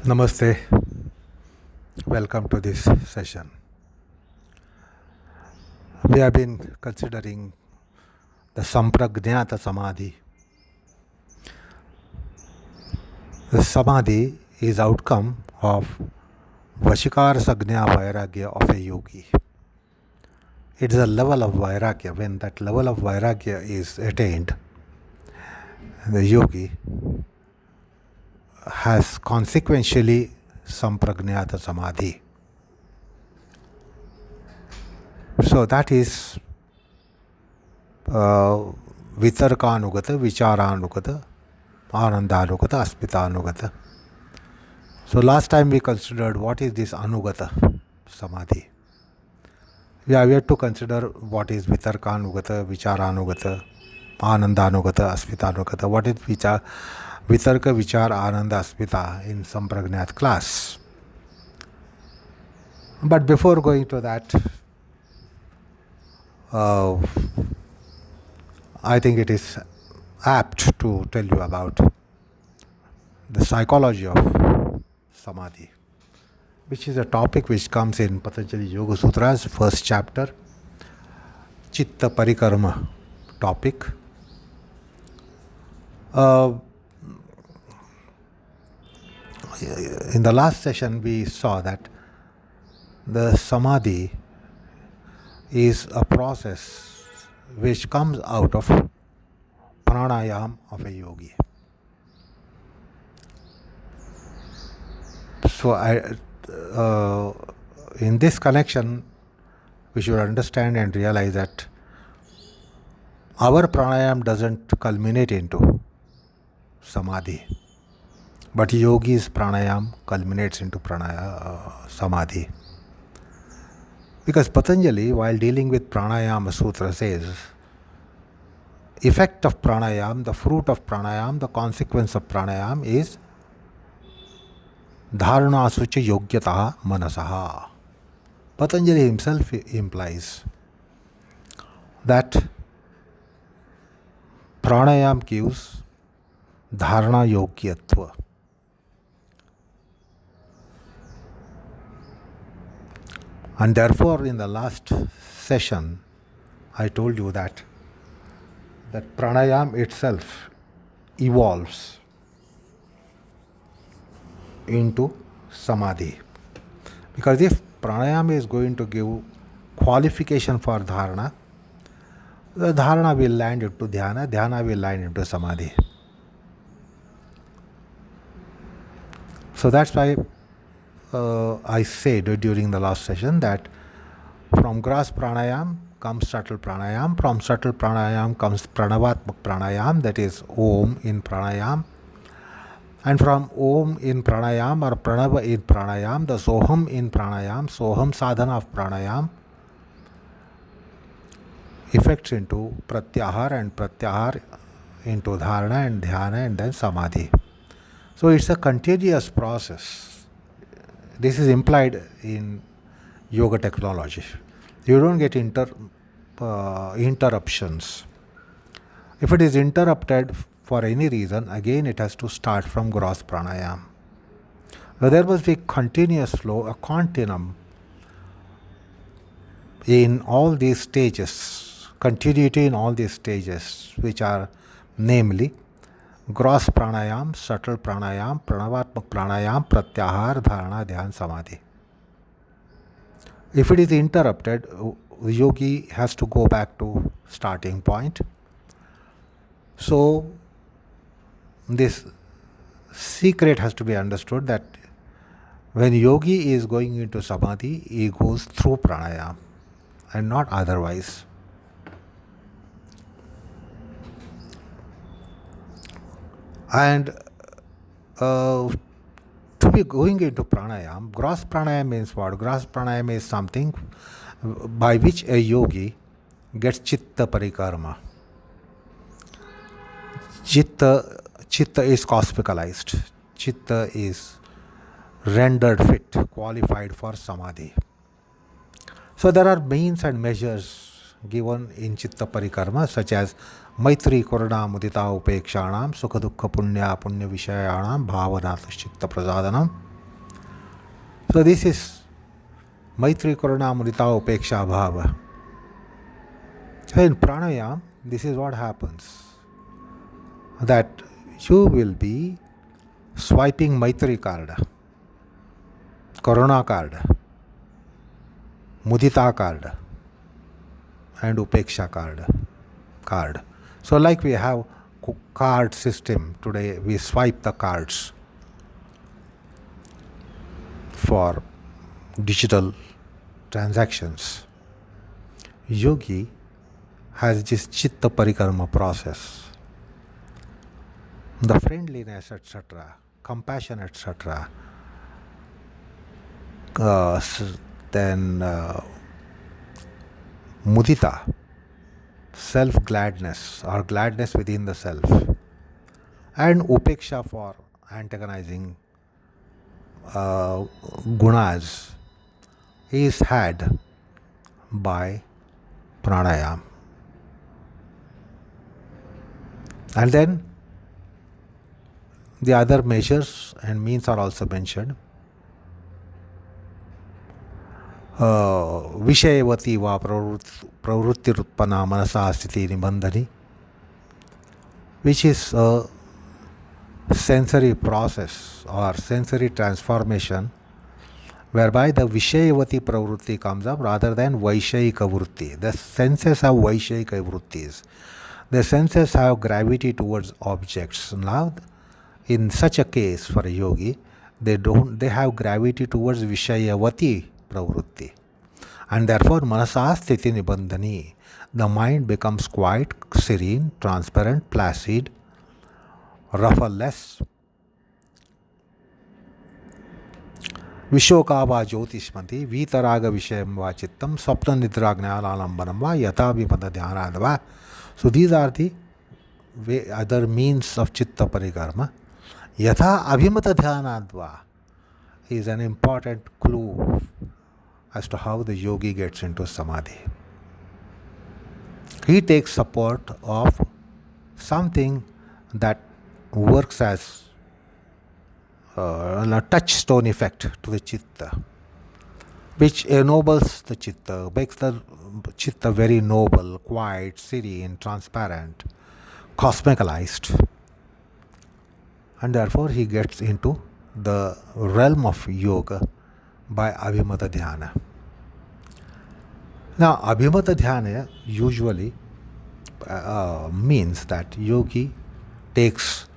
Namaste, welcome to this session. We have been considering the Sampragnata Samadhi. The Samadhi is outcome of Vashikara Sagnya Vairagya of a yogi. It is a level of Vairagya. When that level of Vairagya is attained, the yogi has consequentially Sampragnata Samadhi. So that is Vitarkanugata, Vicharanugata, Anandanugata, Aspitanugata. So last time we considered what is this Anugata Samadhi. We have yet to consider what is Vitarkanugata, Vicharanugata, Anandanugata, Aspitanugata. What is Vitarka, Vichar, Ananda, Aspita in Sampragnat class. But before going to that, I think it is apt to tell you about the psychology of Samadhi, which is a topic which comes in Patanjali Yoga Sutras, first chapter, Chitta Parikarma topic. In the last session we saw that the Samadhi is a process which comes out of pranayam of a yogi. So in this connection, we should understand and realize that our pranayam doesn't culminate into samadhi, but yogi's pranayam culminates into samadhi. Because Patanjali, while dealing with pranayama sutra, says, effect of pranayam, the fruit of pranayam, the consequence of pranayam is dharana sucha yogyataha manasaha. Patanjali himself implies that pranayam gives dharana yogyatva. And therefore, in the last session, I told you that pranayam itself evolves into samadhi. Because if pranayam is going to give qualification for dharana, the dharana will land into dhyana, dhyana will land into samadhi. So that's why I said during the last session that from gross pranayam comes subtle pranayam, from subtle pranayam comes pranavatmak pranayam, that is Om in pranayam, and from Om in pranayam or Pranava in pranayam, the Soham in pranayam, Soham sadhana of pranayam effects into pratyahar and pratyahar into dharana and dhyana and then samadhi. So it's a continuous process. This is implied in yoga technology. You don't get interruptions. If it is interrupted for any reason, again it has to start from gross pranayam. Now there must be continuous flow, a continuum in all these stages, continuity in all these stages, which are namely gross pranayam, subtle pranayam, pranavatmak pranayam, pratyahar, dharana, dhyan, samadhi. If it is interrupted, the yogi has to go back to starting point. So this secret has to be understood that when yogi is going into samadhi, he goes through pranayam and not otherwise. And to be going into pranayam, gross pranayam means what? Gross pranayam is something by which a yogi gets chitta parikarma. Chitta is cospicalized. Chitta is rendered fit, qualified for samadhi. So there are means and measures given in Chitta Parikarma, such as Maitri Karuna Mudita Upekshanam, Sukha Dukha Punya Punya Vishayanam, Bhavanata Chitta Prasadanam, So this is Maitri Karuna Mudita Upeksha Bhava. So in pranayam, this is what happens. That you will be swiping Maitri card, Karuna card, Mudita card, and Upeksha card. So like we have card system today, we swipe the cards for digital transactions. Yogi has this chitta parikarma process. The friendliness, etc., compassion, etc., then mudita, self-gladness or gladness within the self, and upeksha for antagonizing gunas is had by pranayam. And then the other measures and means are also mentioned. Vishayavati va pravrittirutpana manasa sthiti nibandhani, which is a sensory process or sensory transformation whereby the Vishayavati pravritti comes up rather than Vaishayika vritti. The senses have Vaishayika vrittis. The senses have gravity towards objects. Now, in such a case for a yogi, they have gravity towards Vishayavati pravritti. And therefore, manasa sthiti nibandhani, the mind becomes quiet, serene, transparent, placid, ruffleless. Vishokava jyotismanti, vitaraga vishayam va chittam, swapna nidra jnanalambanam va yathabhimata dhyanad va. So these are the other means of chitta parikarma. Yatha abhimata dhyanad va is an important clue as to how the yogi gets into samadhi. He takes support of something that works as a touchstone effect to the chitta, which ennobles the chitta, makes the chitta very noble, quiet, serene, transparent, cosmicalized. And therefore he gets into the realm of yoga by Abhimata Dhyana. Now, Abhimata Dhyana usually means that yogi takes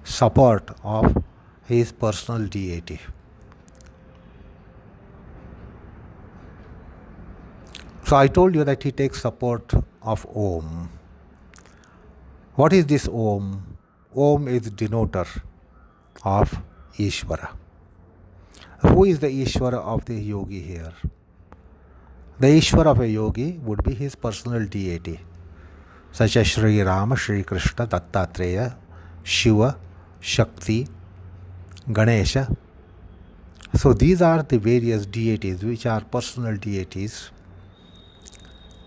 support of his personal deity. So I told you that he takes support of Om. What is this Om? Om is denoter of Ishvara. Who is the Ishvara of the yogi here? The Ishvara of a yogi would be his personal deity, such as Sri Rama, Sri Krishna, Dattatreya, Shiva, Shakti, Ganesha. So these are the various deities which are personal deities.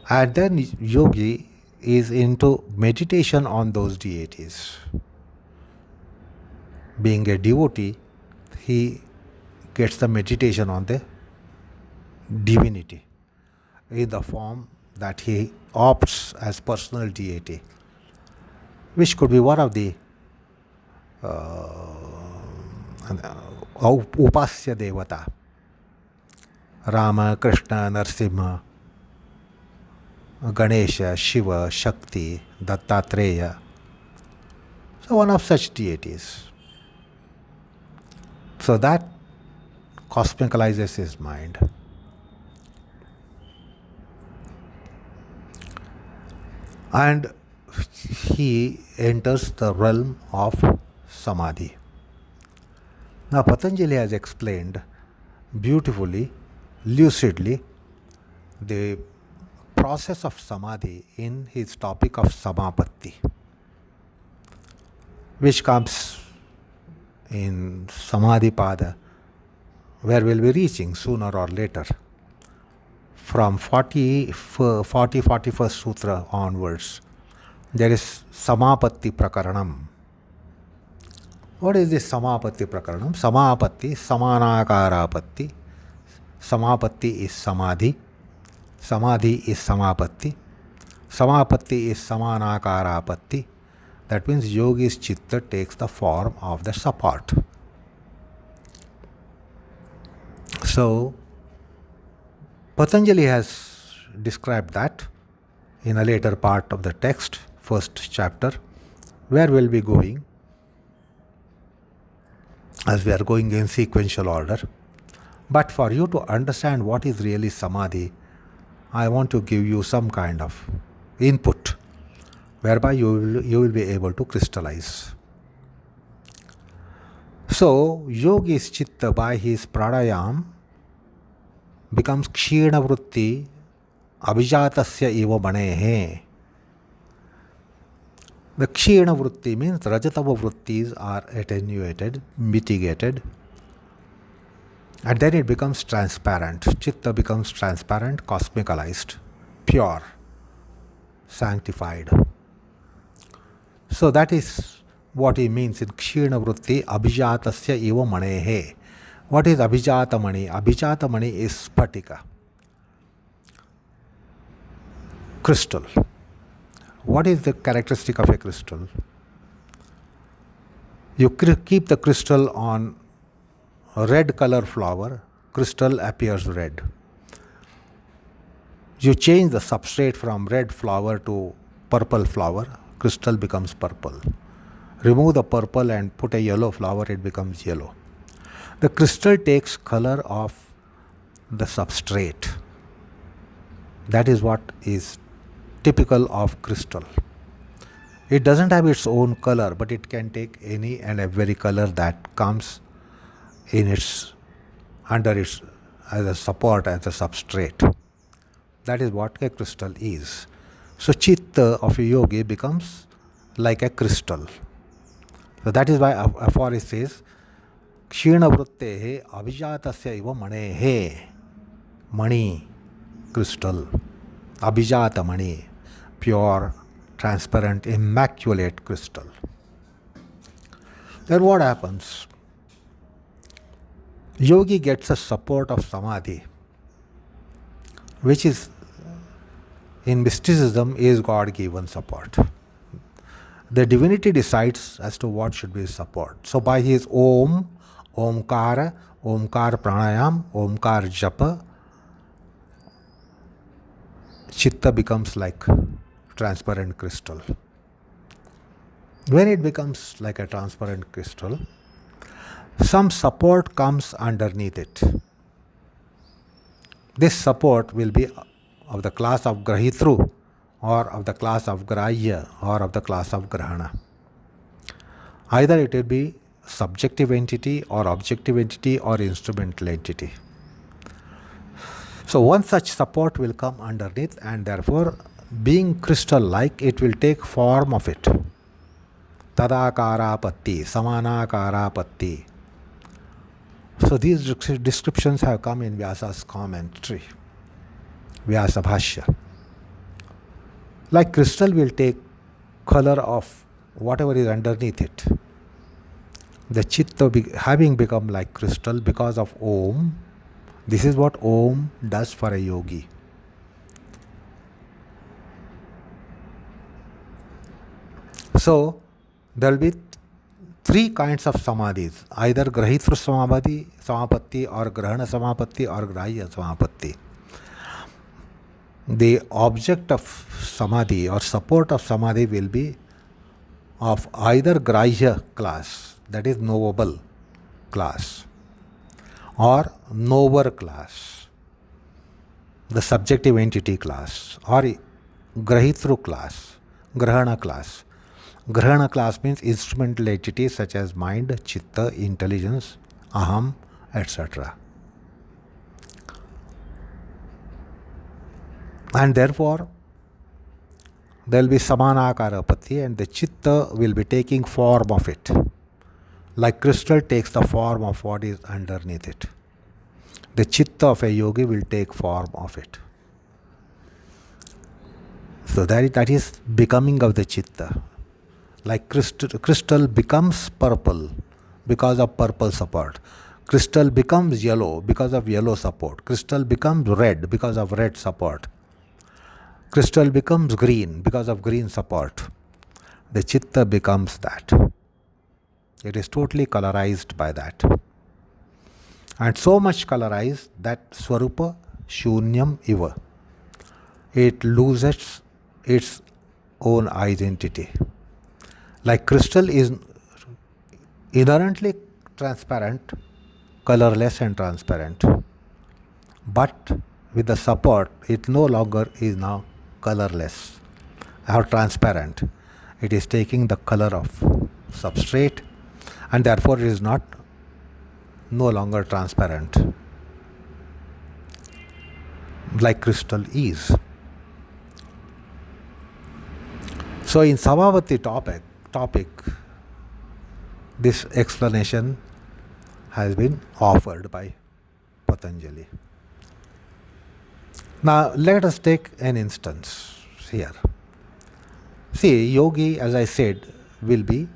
And then yogi is into meditation on those deities. Being a devotee, he gets the meditation on the divinity in the form that he opts as personal deity, which could be one of the upasya devata, Rama, Krishna, Narsimha, Ganesha, Shiva, Shakti, Dattatreya. So one of such deities. So that cosmicalizes his mind. And he enters the realm of samadhi. Now Patanjali has explained beautifully, lucidly, the process of samadhi in his topic of samapatti, which comes in Samadhi Pada, where we'll be reaching sooner or later. From 41st Sutra onwards, there is Samapatti Prakaranam. What is this Samapatti Prakaranam? Samapatti, Samanakarapatti, Samapatti is samadhi. Samadhi is samapatti. Samapatti is samanakarapatti. That means yogi's chitta takes the form of the support. So, Patanjali has described that in a later part of the text, first chapter, where we'll be going, as we are going in sequential order. But for you to understand what is really samadhi, I want to give you some kind of input whereby you will be able to crystallize. So, yogi's chitta by his pranayam becomes kshina vritti abhijatasya eva manehe. The kshina vritti means rajatava vrittis are attenuated, mitigated, and then it becomes transparent. Chitta becomes transparent, cosmicalized, pure, sanctified. So that is what he means in kshina vritti abhijatasya eva manehe. What is abhijata mani? Abhijata mani is spatika, crystal. What is the characteristic of a crystal? You keep the crystal on a red color flower, crystal appears red. You change the substrate from red flower to purple flower, crystal becomes purple. Remove the purple and put a yellow flower, it becomes yellow. The crystal takes color of the substrate. That is what is typical of crystal. It doesn't have its own color, but it can take any and every color that comes in its under its as a support, as a substrate. That is what a crystal is. So chitta of a yogi becomes like a crystal. So that is why aphorist says kshina vrittehe abhijatasya eva manehe. Mani, crystal. Abhijata mani, pure, transparent, immaculate crystal. Then what happens? Yogi gets a support of samadhi, which is in mysticism is God-given support. The divinity decides as to what should be his support. So by his Om, Omkara, Omkar Pranayam, Omkar Japa, chitta becomes like transparent crystal. When it becomes like a transparent crystal, some support comes underneath it. This support will be of the class of Grahitru, or of the class of Grahya, or of the class of Grahana. Either it will be subjective entity, or objective entity, or instrumental entity. So one such support will come underneath, and therefore being crystal-like, it will take form of it. Tadakarapatti, samanakarapatti. So these descriptions have come in Vyasa's commentary, Vyasa Bhashya. Like crystal will take color of whatever is underneath it. The chitta having become like crystal because of Om. This is what Om does for a yogi. So there will be three kinds of samadhis, either Grahitra Samapatti, or Grahana Samapatti, or Grahya Samapatti. The object of samadhi or support of samadhi will be of either Grahya class, that is knowable class, or knower class, the subjective entity class, or Grahitru class, Grahana class. Grahana class means instrumental entities such as mind, chitta, intelligence, aham, etc. And therefore, there will be samanakarapatti, and the chitta will be taking form of it. Like crystal takes the form of what is underneath it. The chitta of a yogi will take form of it. So that is becoming of the chitta. Like crystal becomes purple because of purple support. Crystal becomes yellow because of yellow support. Crystal becomes red because of red support. Crystal becomes green because of green support. The chitta becomes that. It is totally colorized by that. And so much colorized that Swarupa Shunyam Iva. It loses its own identity. Like crystal is inherently transparent, colorless and transparent. But with the support, it no longer is now colorless or transparent. It is taking the color of substrate, and therefore it is no longer transparent like crystal is. So in Samavati topic, this explanation has been offered by Patanjali. Now let us take an instance here. See, yogi, as I said, will be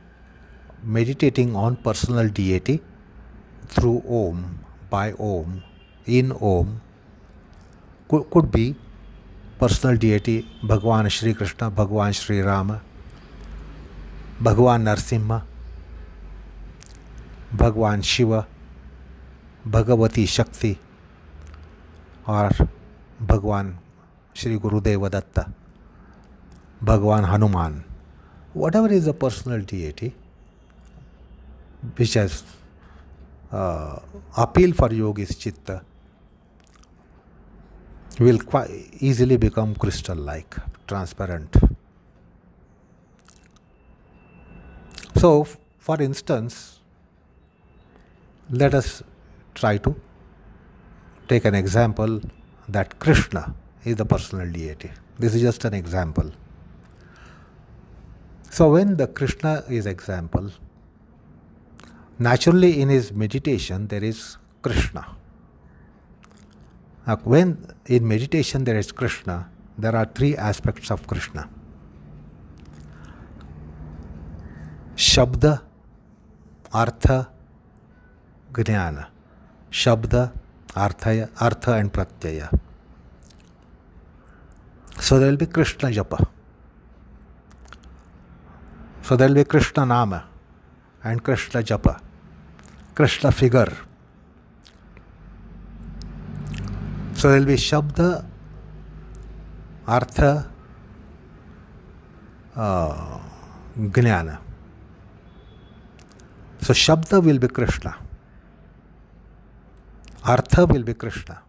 meditating on personal deity through Om, by Om, in Om. Could be personal deity, Bhagwan Shri Krishna, Bhagwan Shri Rama, Bhagwan Narsimha, Bhagwan Shiva, Bhagavati Shakti, or Bhagwan Shri Gurudeva Datta, Bhagwan Hanuman. Whatever is the personal deity which has appeal for yogi's chitta will quite easily become crystal-like, transparent. So, for instance, let us try to take an example that Krishna is the personal deity. This is just an example. So, when the Krishna is example, naturally in his meditation there is Krishna. Now, when in meditation there is Krishna, there are three aspects of Krishna. Shabda, Artha, Jnana. Shabda, Artha and Pratyaya. So there will be Krishna Japa. So there will be Krishna Nama and Krishna Japa. Krishna figure. So there will be Shabda, Artha, Jnana. So Shabda will be Krishna. Artha will be Krishna.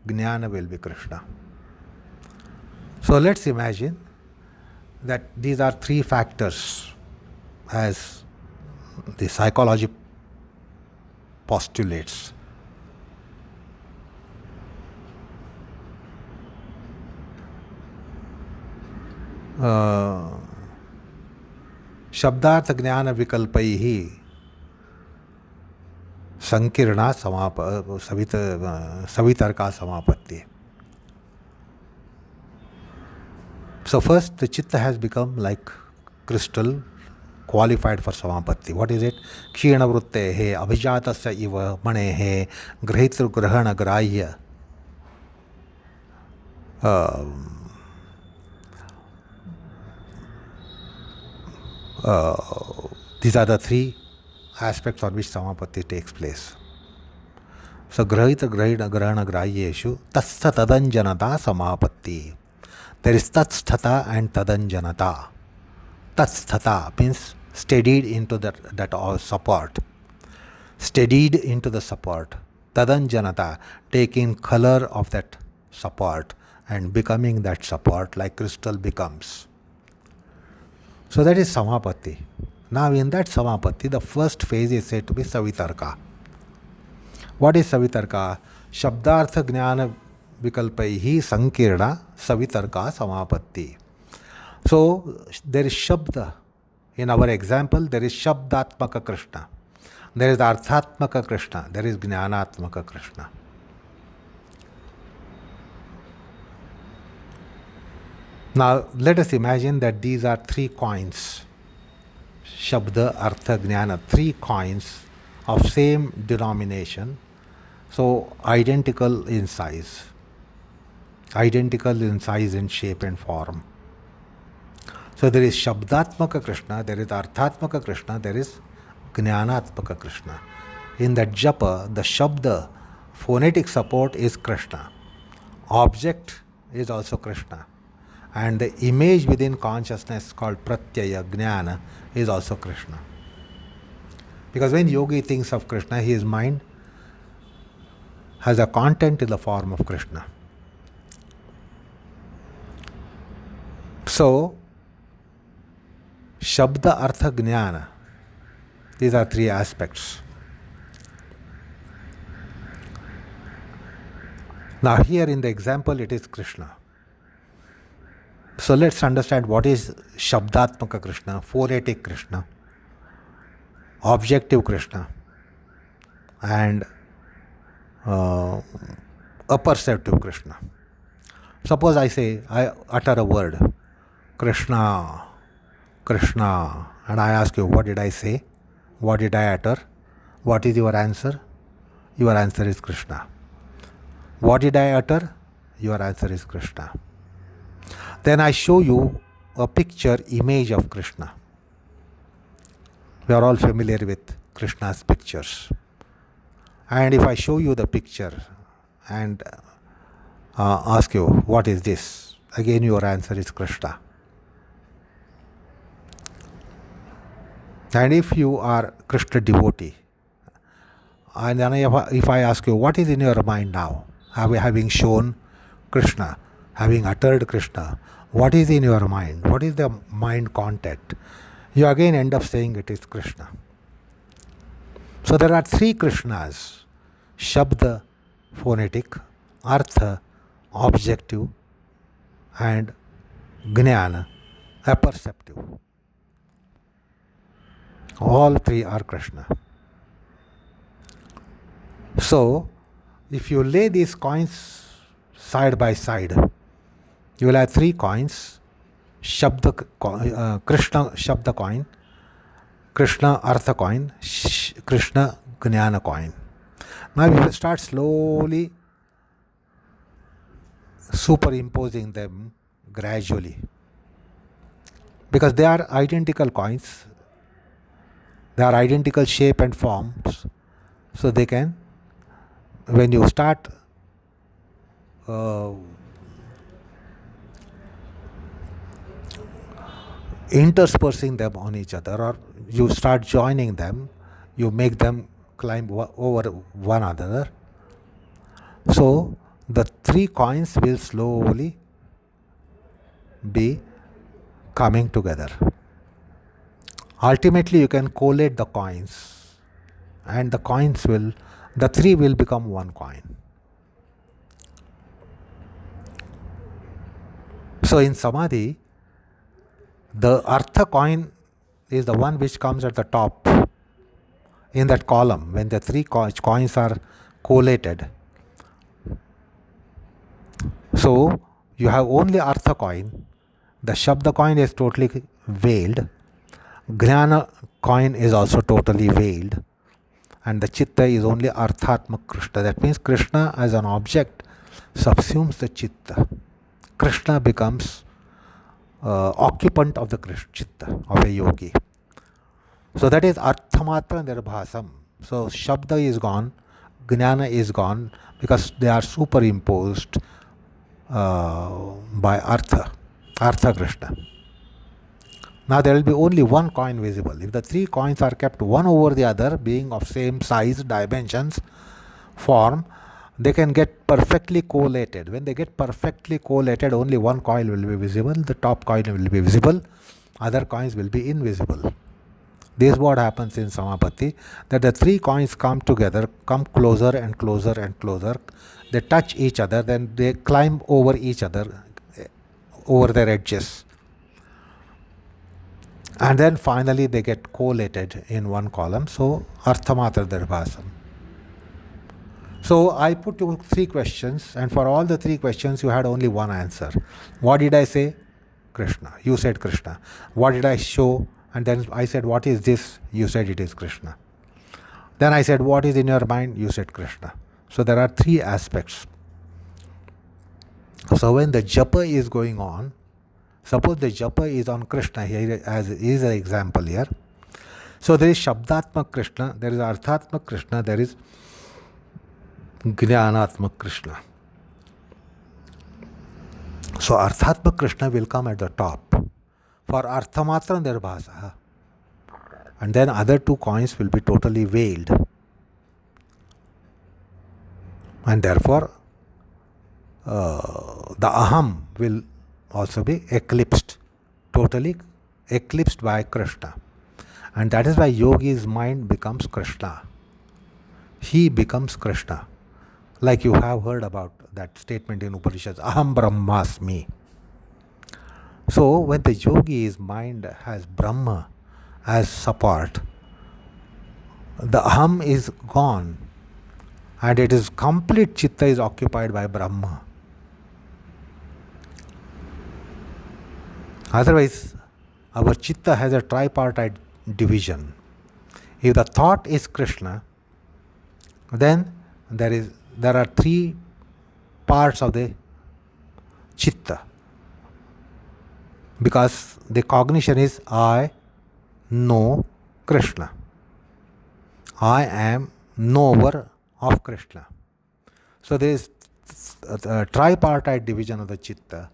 Jnana will be Krishna. So let's imagine that these are three factors as the psychology postulates. शब्दार्थ ज्ञान विकल्पैः संकीर्णा सवितर्का समापत्ति. So first the chitta has become like crystal, qualified for samapatti. What is it? Kshina vruttehe abhijatasya iva manehe grahitru grahana grahya. These are the three aspects on which samapatti takes place. So grahita grahana grahyeshu tasya tadanjanata samapatti. There is tatsthata and tadanjanata. Tatsthata means steadied into that all support. Steadied into the support. Tadanjanata, taking color of that support and becoming that support like crystal becomes. So that is samapatti. Now in that samapatti, the first phase is said to be savitarka. What is savitarka? Shabdartha jnana vikalpaihi sankirna savitarka samapatti. So there is shabda. In our example, there is shabdatmaka Krishna. There is arthatmaka Krishna. There is jnanatmaka Krishna. Now let us imagine that these are three coins. Shabda, Artha, Jnana, three coins of same denomination, so identical in size, in shape and form. So there is Shabdatmaka Krishna, there is Arthatmaka Krishna, there is Jnanatmaka Krishna. In that japa, the Shabda phonetic support is Krishna. Object is also Krishna. And the image within consciousness called Pratyaya, Jnana, is also Krishna. Because when yogi thinks of Krishna, his mind has a content in the form of Krishna. So, Shabda, Artha, Jnana, these are three aspects. Now here in the example it is Krishna. So let's understand what is Shabdatmaka Krishna, phonetic Krishna, objective Krishna, and apperceptive Krishna. Suppose I utter a word, Krishna, Krishna, and I ask you, what did I say? What did I utter? What is your answer? Your answer is Krishna. What did I utter? Your answer is Krishna. Then I show you a picture, image of Krishna. We are all familiar with Krishna's pictures. And if I show you the picture and ask you, what is this? Again, your answer is Krishna. And if you are Krishna devotee, and then if I ask you, what is in your mind now? Having shown Krishna, having uttered Krishna, what is in your mind? What is the mind content? You again end up saying it is Krishna. So there are three Krishnas: Shabda, phonetic; Artha, objective; and Jnana, apperceptive. All three are Krishna. So, if you lay these coins side by side, you will have three coins: Krishna Shabda coin, Krishna Artha coin, Krishna Jnana coin. Now we will start slowly superimposing them gradually, because they are identical coins, they are identical shape and forms, so they can, when you start interspersing them on each other, or you start joining them, you make them climb over one another. So the three coins will slowly be coming together. Ultimately, you can collate the coins, and the three will become one coin. So in Samadhi, the Artha coin is the one which comes at the top in that column when the three coins are collated. So you have only Artha coin, the Shabda coin is totally veiled, Jnana coin is also totally veiled, and the Chitta is only Arthatmak Krishna. That means Krishna as an object subsumes the Chitta. Krishna becomes occupant of the Chitta of a yogi. So that is Arthamatra Nirbhasam. So Shabda is gone, Jnana is gone, because they are superimposed by Artha Krishna. Now there will be only one coin visible. If the three coins are kept one over the other, being of same size, dimensions, form, they can get perfectly collated. When they get perfectly collated, only one coin will be visible, the top coin will be visible, other coins will be invisible. This is what happens in Samapatti, that the three coins come together, come closer and closer and closer, they touch each other, then they climb over each other, over their edges. And then finally they get collated in one column. So Arthamatra Nirbhasam. So I put you three questions, and for all the three questions you had only one answer. What did I say? Krishna. You said Krishna. What did I show? And then I said, what is this? You said it is Krishna. Then I said, what is in your mind? You said Krishna. So there are three aspects. So when the japa is going on, suppose the japa is on Krishna, here as is an example here. So there is Shabdatmak Krishna, there is Arthatmak Krishna, there is Jnanatmak Krishna. So Arthatmak Krishna will come at the top. For Arthamatra Nirbhasa. And then other two coins will be totally veiled. And therefore, the Aham will also be eclipsed, totally eclipsed by Krishna. And that is why yogi's mind becomes Krishna. He becomes Krishna. Like you have heard about that statement in Upanishads, Aham Brahmasmi. So when the yogi's mind has Brahma as support, the Aham is gone and it is complete Chitta is occupied by Brahma. Otherwise, our Chitta has a tripartite division. If the thought is Krishna, then there are three parts of the Chitta. Because the cognition is I know Krishna. I am knower of Krishna. So there is a tripartite division of the Chitta.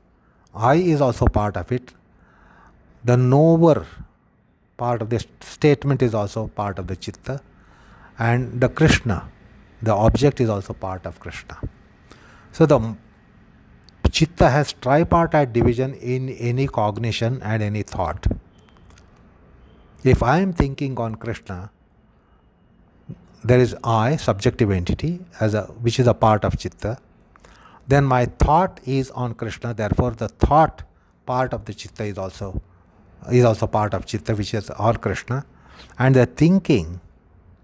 I is also part of it. The knower part of the statement is also part of the Chitta. And the Krishna, the object, is also part of Krishna. So the Chitta has tripartite division in any cognition and any thought. If I am thinking on Krishna, there is I, subjective entity, which is a part of Chitta. Then my thought is on Krishna, therefore the thought part of the Chitta is also part of Chitta, which is all Krishna. And the thinking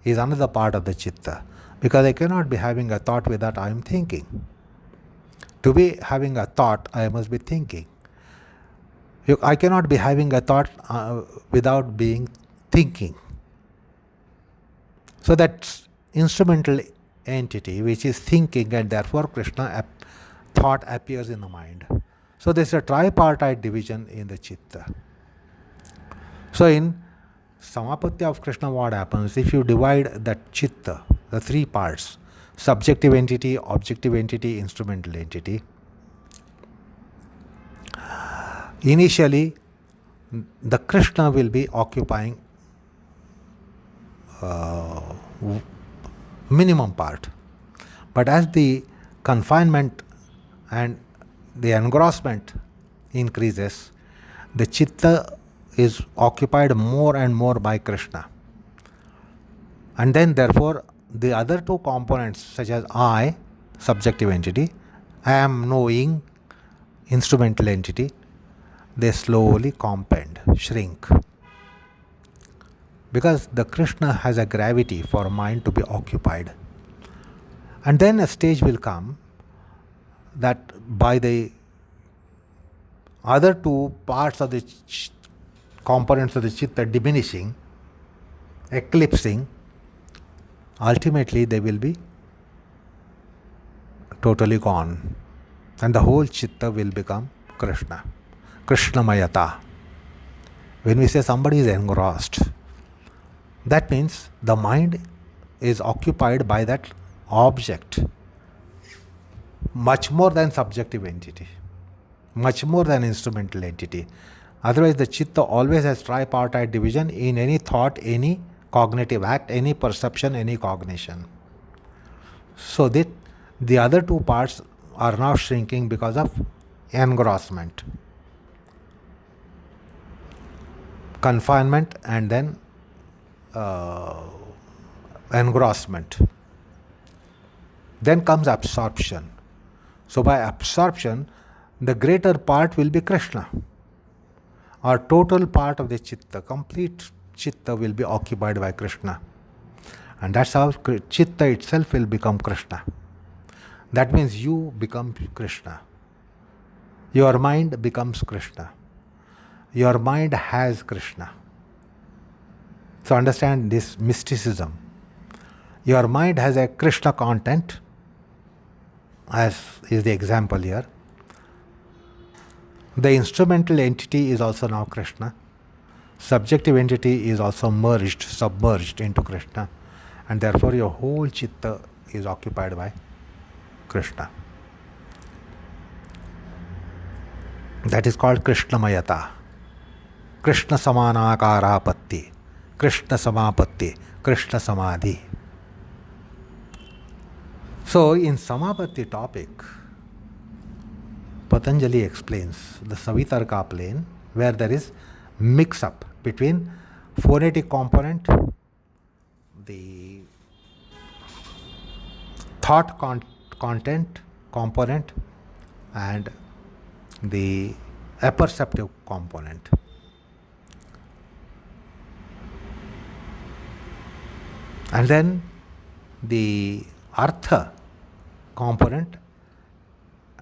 is another part of the Chitta, because I cannot be having a thought without I am thinking. To be having a thought, I must be thinking. I cannot be having a thought without being thinking. So that instrumental entity which is thinking, and therefore Krishna thought appears in the mind. So there is a tripartite division in the Chitta. So in Samapatti of Krishna, what happens? If you divide that Chitta, the three parts, subjective entity, objective entity, instrumental entity, initially the Krishna will be occupying minimum part. But as the confinement and the engrossment increases, the Chitta is occupied more and more by Krishna. And then therefore the other two components, such as I, subjective entity, I am knowing, instrumental entity, they slowly compend, shrink. Because the Krishna has a gravity for mind to be occupied. And then a stage will come that by the other two parts of the components of the Chitta diminishing, eclipsing, ultimately they will be totally gone. And the whole Chitta will become Krishna. Krishnamayata. When we say somebody is engrossed, that means the mind is occupied by that object much more than subjective entity, much more than instrumental entity. Otherwise the Chitta always has tripartite division in any thought, any cognitive act, any perception, any cognition. So the other two parts are now shrinking because of engrossment, confinement, and then engrossment. Then comes absorption. So by absorption, the greater part will be Krishna, or total part of the Chitta, complete Chitta will be occupied by Krishna. And that's how Chitta itself will become Krishna. That means you become Krishna. Your mind becomes Krishna. Your mind has Krishna. So understand this mysticism. Your mind has a Krishna content, as is the example here. The instrumental entity is also now Krishna. Subjective entity is also submerged into Krishna, and therefore your whole chitta is occupied by Krishna. That is called Krishnamayata. Krishna Samanakarapatti, Krishna Samapatti, Krishna Samadhi. So in Samapatti topic, Patanjali explains the Savitarka plane where there is mix-up between phonetic component, the thought content component, and the apperceptive component. And then the artha component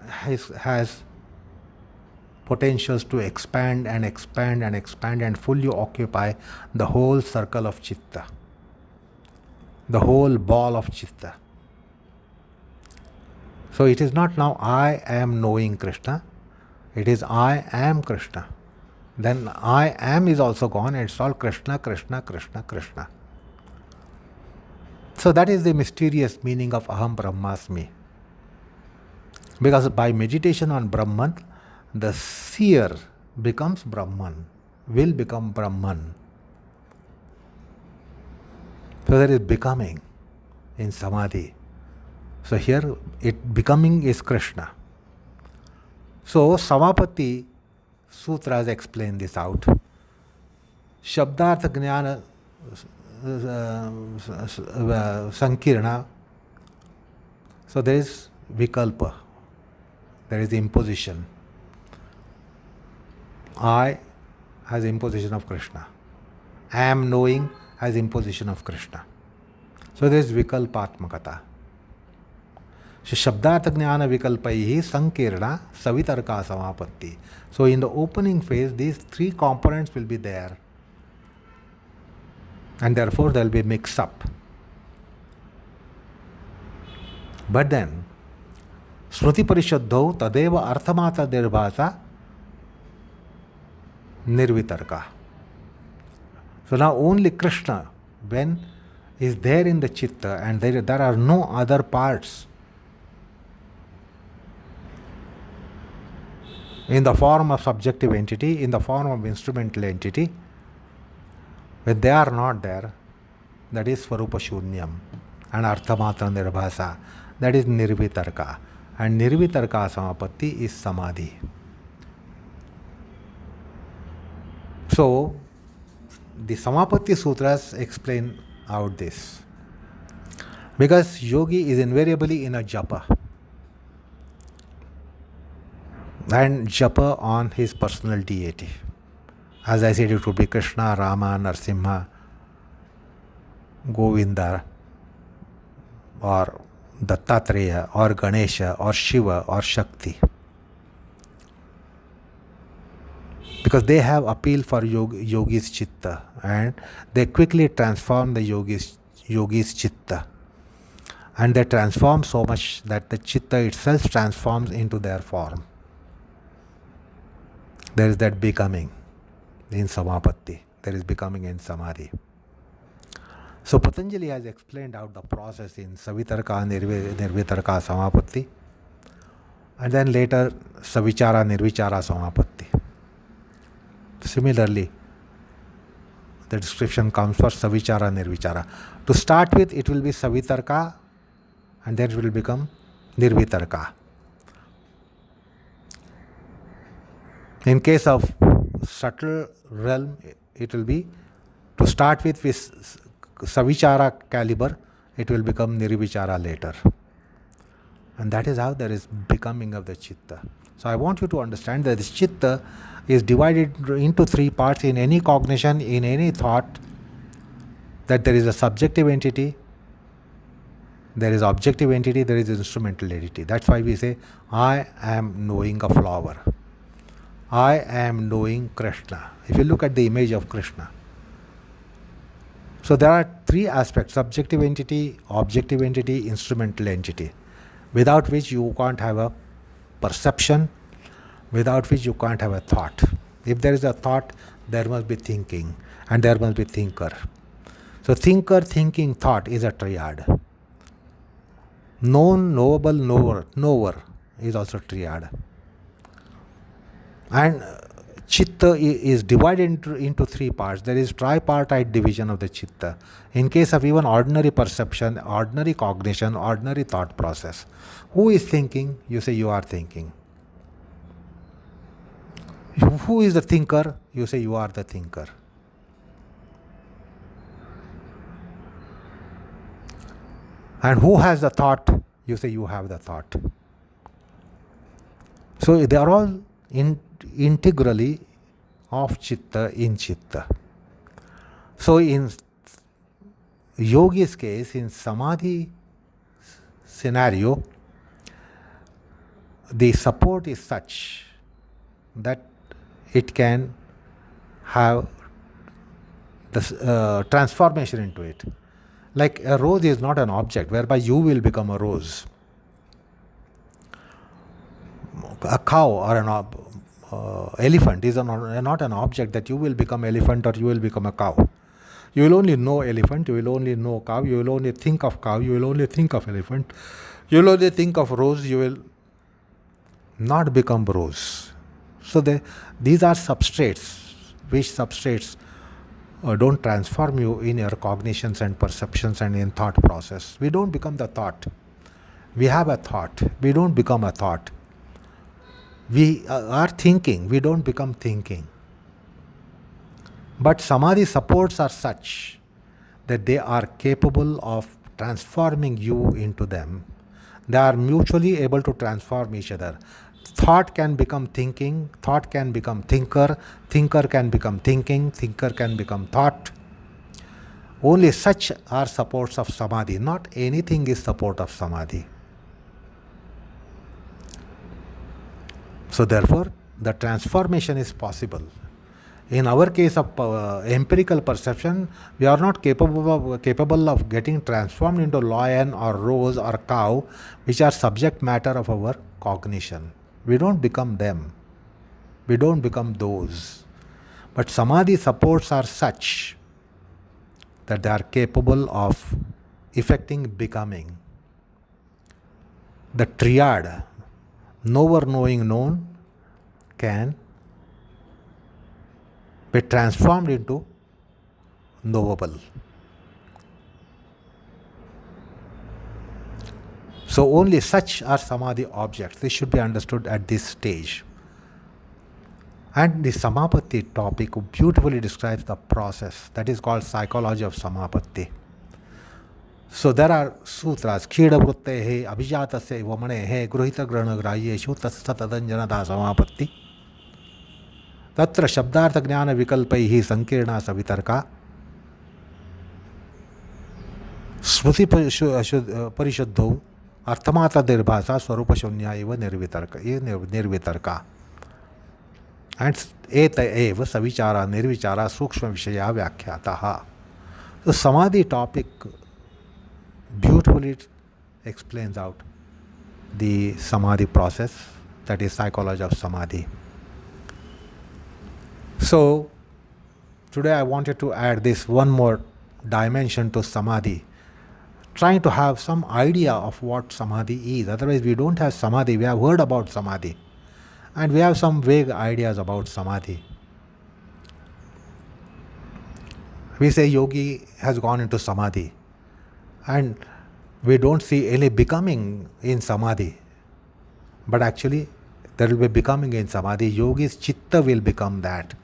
has potentials to expand and expand and expand and fully occupy the whole circle of chitta, the whole ball of chitta. So it is not now I am knowing Krishna, it is I am Krishna. Then I am is also gone, and it's all Krishna, Krishna, Krishna, Krishna. So that is the mysterious meaning of Aham Brahmasmi. Because by meditation on Brahman, the seer becomes Brahman, will become Brahman. So there is becoming in Samadhi. So here becoming is Krishna. So Samapatti Sutras explain this out. Shabdartha Jnana Sankirna. So there is Vikalpa. There is the imposition. I has imposition of Krishna. Am knowing has imposition of Krishna. So there is Vikalpatmakata. So Shabdartha Jnana Vikalpaihi Sankirna Savitarka Samapatti. So in the opening phase, these three components will be there. And therefore there will be mix up. But then Shruti Parishaddho Tadeva Arthamata Nirbhasa Nirvitarka. So now only Krishna, when is there in the chitta, and there are no other parts in the form of subjective entity, in the form of instrumental entity, when they are not there, that is Swarupa Shunyam, and Arthamatra Nirbhasa, that is Nirvitarka, and Nirvitarka Samapatti is Samadhi. So the Samapatti Sutras explain out this, because yogi is invariably in a japa, and japa on his personal deity. As I said, it would be Krishna, Rama, Narsimha, Govinda, or Dattatreya, or Ganesha, or Shiva, or Shakti. Because they have appeal for yogi's chitta, and they quickly transform the yogi's chitta. And they transform so much that the chitta itself transforms into their form. There is that becoming in Samapatti. There is becoming in Samadhi. So Patanjali has explained out the process in Savitarka, Nirvitarka, Samapatti, and then later Savichara, Nirvichara, Samapatti. Similarly, the description comes for Savichara, Nirvichara. To start with, it will be Savitarka, and then it will become Nirvitarka. In case of subtle realm, it will be, to start with Savichara caliber, it will become Nirvichara later. And that is how there is becoming of the chitta. So I want you to understand that this chitta is divided into three parts in any cognition, in any thought, that there is a subjective entity, there is objective entity, there is instrumental entity. That's why we say, I am knowing a flower. I am knowing Krishna. If you look at the image of Krishna, so there are three aspects: subjective entity, objective entity, instrumental entity, without which you can't have a perception, without which you can't have a thought. If there is a thought, there must be thinking, and there must be thinker. So thinker, thinking, thought is a triad. Known, knowable, knower is also triad. And Chitta is divided into three parts. There is tripartite division of the Chitta. In case of even ordinary perception, ordinary cognition, ordinary thought process. Who is thinking? You say you are thinking. Who is the thinker? You say you are the thinker. And who has the thought? You say you have the thought. So they are all integrally of Chitta in Chitta. So in yogi's case, in Samadhi scenario, the support is such that it can have the transformation into it. Like a rose is not an object whereby you will become a rose. A cow or an elephant is not an object that you will become elephant or you will become a cow. You will only know elephant, you will only know cow, you will only think of cow, you will only think of elephant, you will only think of rose, you will not become rose. So these are substrates, which substrates don't transform you in your cognitions and perceptions and in thought process. We don't become the thought. We have a thought. We don't become a thought. We are thinking. We don't become thinking. But Samadhi supports are such that they are capable of transforming you into them. They are mutually able to transform each other. Thought can become thinking, thought can become thinker, thinker can become thinking, thinker can become thought. Only such are supports of Samadhi. Not anything is support of Samadhi. So therefore, the transformation is possible. In our case of empirical perception, we are not capable of getting transformed into lion or rose or cow, which are subject matter of our cognition. We don't become them. We don't become those. But Samadhi supports are such that they are capable of effecting becoming. The triad, knower knowing known, can be transformed into knowable. So only such are Samadhi objects. This should be understood at this stage. And the Samapatti topic beautifully describes the process that is called psychology of Samapatti. So there are sutras, Khida Vruttehe, Abhijatasya Vamanehe, Gruhita Granagrayeshu, Tatsatadanjanada Samapatti, Tatra Shabdartha Jnana Vikalpaihi Sankirna Savitarka, Smruti Parishuddho, Arthamata Dirbhasa, Swarupa Shunya Eva Nirvitarka. And Eta Eva Savichara Nirvichara Sukshma Vishaya Vyakhyataha. The Samadhi topic beautifully explains out the Samadhi process, that is psychology of Samadhi. So today I wanted to add this one more dimension to Samadhi, trying to have some idea of what Samadhi is. Otherwise we don't have Samadhi. We have heard about Samadhi and we have some vague ideas about Samadhi. We say yogi has gone into Samadhi and we don't see any becoming in Samadhi. But actually there will be becoming in Samadhi. Yogi's Chitta will become that.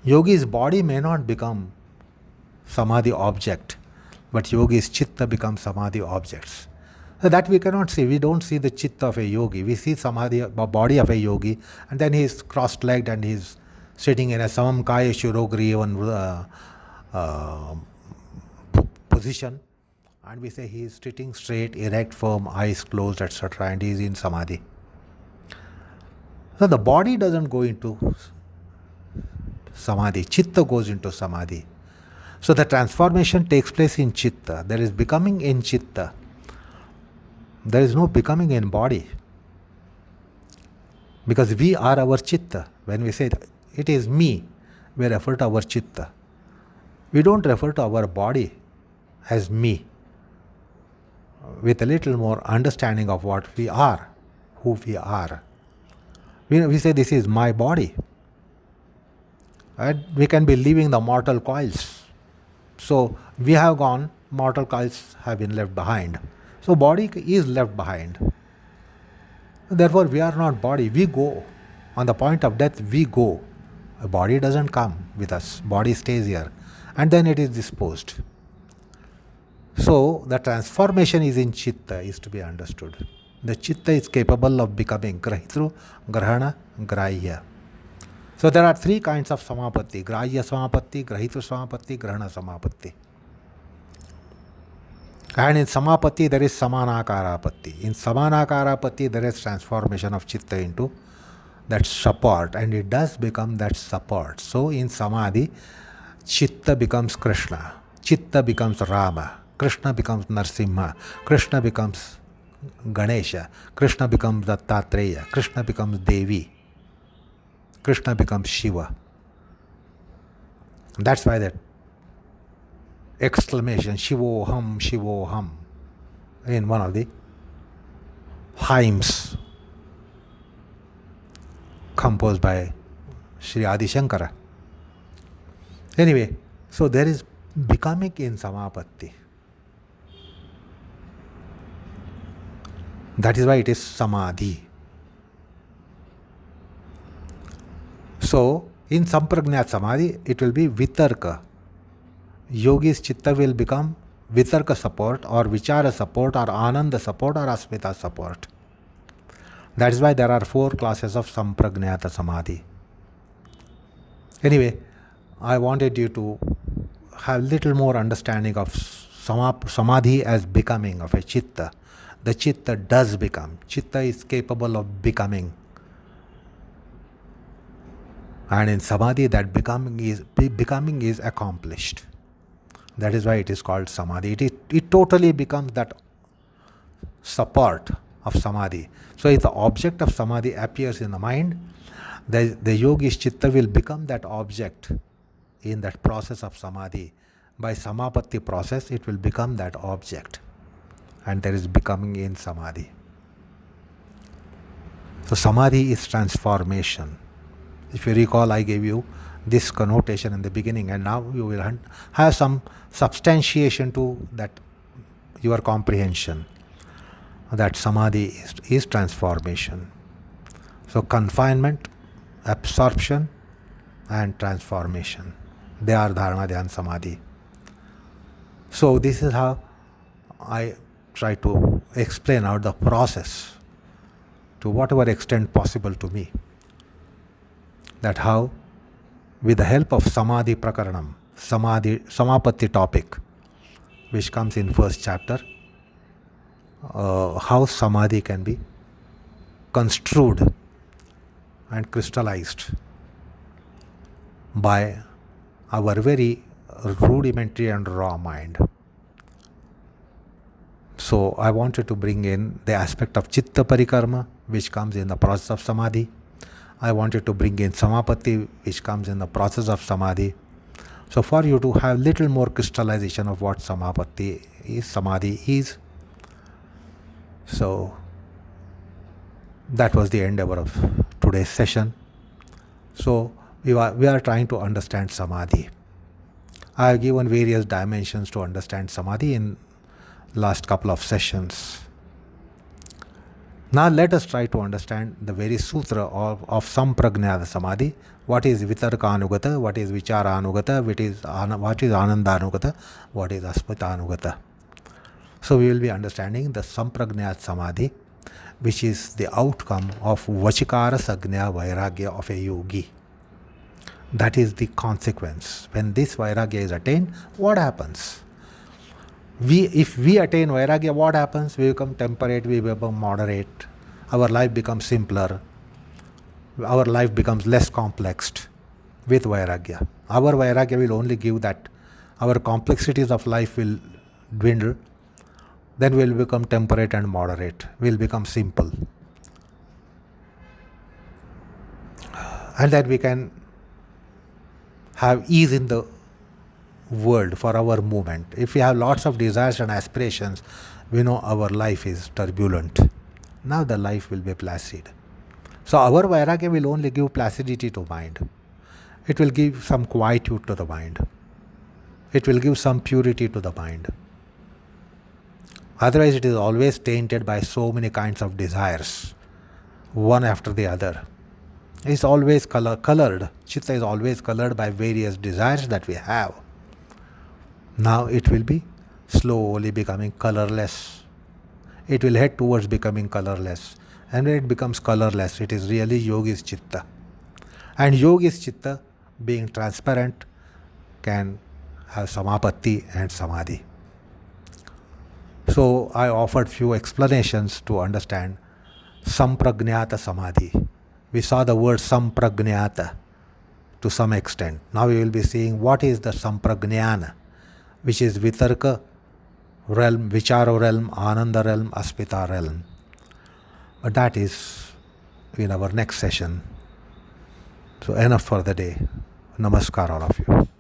Yogi's body may not become Samadhi object, but Yogi's Chitta becomes Samadhi objects. So that we cannot see. We don't see the Chitta of a yogi. We see Samadhi, body of a yogi, and then he is cross-legged and he is sitting in a Samam Kaya Shurogrivan position. And we say he is sitting straight, erect, firm, eyes closed, etc. and he is in Samadhi. So the body doesn't go into Samadhi. Chitta goes into Samadhi. So the transformation takes place in chitta. There is becoming in chitta. There is no becoming in body. Because we are our chitta. When we say it is me, we refer to our chitta. We don't refer to our body as me. With a little more understanding of what we are, who we are. We say this is my body. And we can be leaving the mortal coils. So we have gone, mortal coils have been left behind. So body is left behind. Therefore we are not body, we go. On the point of death we go. A body doesn't come with us, body stays here. And then it is disposed. So the transformation is in chitta, is to be understood. The chitta is capable of becoming grahitru, grahana, grahya. So there are three kinds of samapatti: grahya samapatti, grahitru samapatti, grahana samapatti. And in samapatti there is samanakarapatti. In samanakarapatti there is transformation of chitta into that support, and it does become that support. So in samadhi, chitta becomes Krishna, chitta becomes Rama, Krishna becomes Narsimha, Krishna becomes Ganesha, Krishna becomes Dattatreya, Krishna becomes Devi, Krishna becomes Shiva. That's why that exclamation, Shivoham, Shivoham, in one of the hymns composed by Sri Adi Shankara. Anyway, so there is becoming in samapatti. That is why it is samadhi. So, in sampragnat samadhi, it will be vitarka. Yogi's chitta will become vitarka support, or vichara support, or ananda support, or asmita support. That is why there are 4 classes of sampragnata samadhi. Anyway, I wanted you to have little more understanding of samadhi as becoming of a chitta. The chitta does become. Chitta is capable of becoming. And in samadhi, that becoming is accomplished. That is why it is called samadhi. It totally becomes that support of samadhi. So if the object of samadhi appears in the mind, the yogi's chitta will become that object in that process of samadhi. By samapatti process, it will become that object. And there is becoming in samadhi. So samadhi is transformation. If you recall, I gave you this connotation in the beginning, and now you will have some substantiation to that, your comprehension, that samadhi is transformation. So confinement, absorption, and transformation, they are dharma, dhyan, samadhi. So this is how I try to explain out the process to whatever extent possible to me. That how, with the help of samadhi prakaranam, samapatti topic, which comes in first chapter, how samadhi can be construed and crystallized by our very rudimentary and raw mind. So I wanted to bring in the aspect of chitta parikarma, which comes in the process of samadhi. I wanted to bring in samapatti, which comes in the process of samadhi. So for you to have little more crystallization of what samapatti is, samadhi is. So that was the endeavor of today's session. So we are trying to understand samadhi. I have given various dimensions to understand samadhi in last couple of sessions. Now let us try to understand the very sutra of sampragnata samadhi. What is vitarkanugata, what is vicharanugata, what is anandanugata, what is asmitanugata. So we will be understanding the sampragnat samadhi, which is the outcome of vachikara sagnya vairagya of a yogi. That is the consequence. When this vairagya is attained, what happens? If we attain vairagya, what happens? We become temperate, we become moderate, our life becomes simpler, our life becomes less complex with vairagya. Our vairagya will only give that our complexities of life will dwindle, then we'll become temperate and moderate. We'll become simple. And then we can have ease in the world for our movement. If we have lots of desires and aspirations, we know our life is turbulent. Now the life will be placid. So our Vairagya will only give placidity to mind. It will give some quietude to the mind. It will give some purity to the mind. Otherwise it is always tainted by so many kinds of desires, one after the other. It's always colored. Chitta is always colored by various desires that we have. Now it will be slowly becoming colorless. It will head towards becoming colorless. And when it becomes colorless, it is really Yogis Chitta. And Yogis Chitta, being transparent, can have Samapatti and Samadhi. So I offered few explanations to understand Samprajnata Samadhi. We saw the word Samprajnata to some extent. Now we will be seeing what is the Samprajnana, which is Vitarka realm, Vichara realm, Ananda realm, Aspita realm. But that is in our next session. So enough for the day. Namaskar all of you.